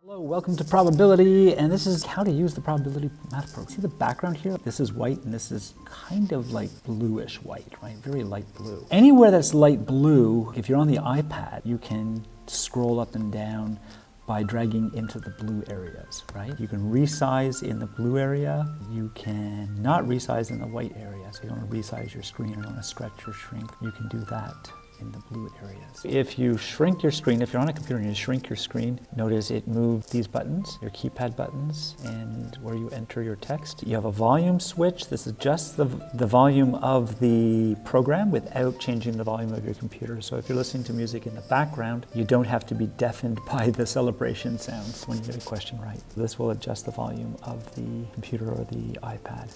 Hello, welcome to Probability, and this is how to use the probability math program. See the background here? This is white and this is kind of like bluish white, right? Very light blue. Anywhere that's light blue, if you're on the iPad, you can scroll up and down by dragging into the blue areas, right? You can resize in the blue area. You can not resize in the white area. So you don't want to resize your screen or you don't want to stretch or shrink. You can do that in the blue areas. If you shrink your screen, if you're on a computer and you shrink your screen, notice it moved these buttons, your keypad buttons, and where you enter your text. You have a volume switch. This is just the volume of the program without changing the volume of your computer. So if you're listening to music in the background, you don't have to be deafened by the celebration sounds when you get a question right. This will adjust the volume of the computer or the iPad.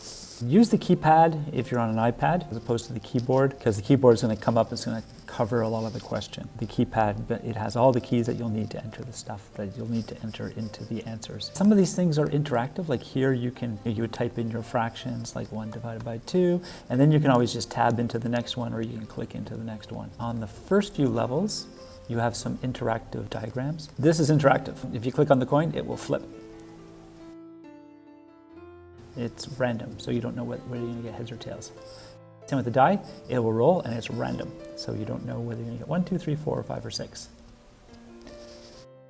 Use the keypad if you're on an iPad as opposed to the keyboard, because the keyboard is going to come up, it's going to cover a lot of the question. The keypad, but it has all the keys that you'll need to enter the stuff that you'll need to enter into the answers. Some of these things are interactive, like here you would type in your fractions, like 1 divided by 2, and then you can always just tab into the next one or you can click into the next one. On the first few levels, you have some interactive diagrams. This is interactive. If you click on the coin, it will flip. It's random, so you don't know whether you're going to get heads or tails. Same with the die, it will roll and it's random, so you don't know whether you're going to get 1, 2, 3, 4, or 5, or 6.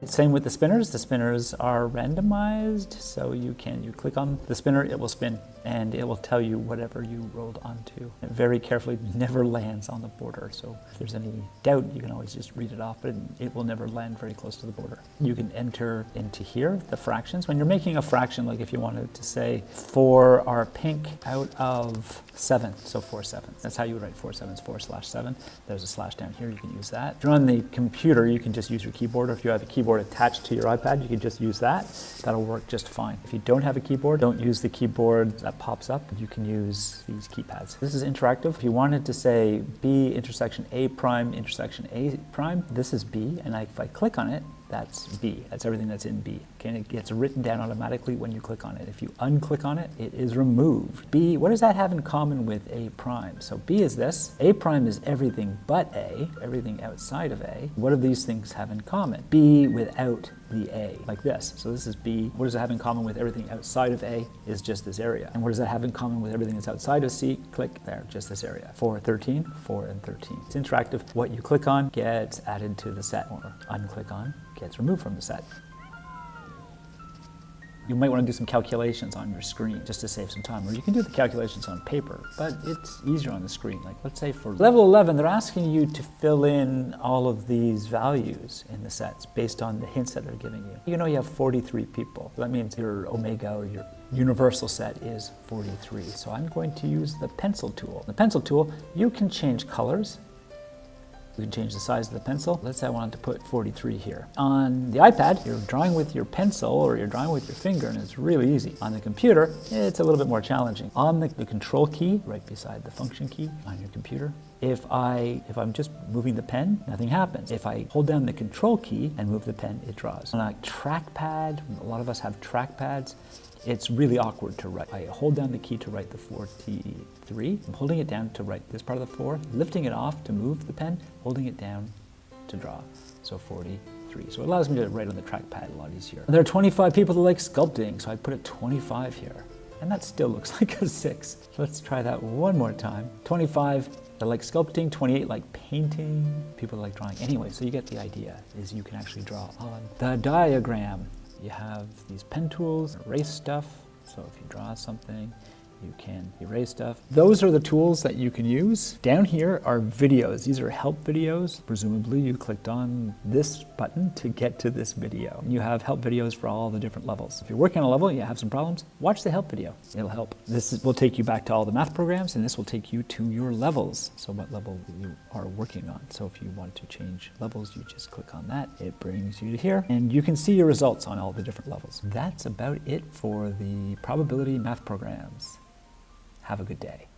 Same with the spinners. The spinners are randomized, so you click on the spinner, it will spin, and it will tell you whatever you rolled onto. It very carefully never lands on the border, so if there's any doubt, you can always just read it off, but it will never land very close to the border. You can enter into here the fractions. When you're making a fraction, like if you wanted to say 4 are pink out of 7, so 4 sevenths. That's how you would write 4 sevenths, 4/7. There's a slash down here, you can use that. If you're on the computer, you can just use your keyboard, or if you have a keyboard attached to your iPad, you can just use that. That'll work just fine. If you don't have a keyboard, don't use the keyboard that pops up. You can use these keypads. This is interactive. If you wanted to say B intersection A prime intersection A prime, this is B, and if I click on it, that's B. That's everything that's in B. Okay, and it gets written down automatically when you click on it. If you unclick on it, it is removed. B, what does that have in common with A prime? So B is this. A prime is everything but A, everything outside of A. What do these things have in common? B without the A, like this. So this is B. What does it have in common with everything outside of A is just this area. And what does that have in common with everything that's outside of C? Click there, just this area. 4, 13, 4, and 13. It's interactive. What you click on gets added to the set, or unclick on gets removed from the set. You might want to do some calculations on your screen just to save some time, or you can do the calculations on paper, but it's easier on the screen. Like let's say for level 11, they're asking you to fill in all of these values in the sets based on the hints that they're giving you. You know you have 43 people. That means your omega or your universal set is 43. So I'm going to use the pencil tool. The pencil tool, you can change colors. You can change the size of the pencil. Let's say I wanted to put 43 here. On the iPad, you're drawing with your pencil or you're drawing with your finger, and it's really easy. On the computer, it's a little bit more challenging. On the control key, right beside the function key on your computer, if I'm just moving the pen, nothing happens. If I hold down the control key and move the pen, it draws. On a trackpad, a lot of us have trackpads, it's really awkward to write. I hold down the key to write the 43. I'm holding it down to write this part of the 4, lifting it off to move the pen, holding it down to draw. So 43. So it allows me to write on the trackpad a lot easier. There are 25 people that like sculpting, so I put a 25 here. And that still looks like a 6. So let's try that one more time. 25 that like sculpting, 28 like painting, people that like drawing. Anyway, so you get the idea, is you can actually draw on the diagram. You have these pen tools, erase stuff. So if you draw something, you can erase stuff. Those are the tools that you can use. Down here are videos. These are help videos. Presumably you clicked on this button to get to this video. And you have help videos for all the different levels. If you're working on a level and you have some problems, watch the help video. It'll help. Will take you back to all the math programs, and this will take you to your levels. So what level you are working on. So if you want to change levels, you just click on that. It brings you to here, and you can see your results on all the different levels. That's about it for the probability math programs. Have a good day.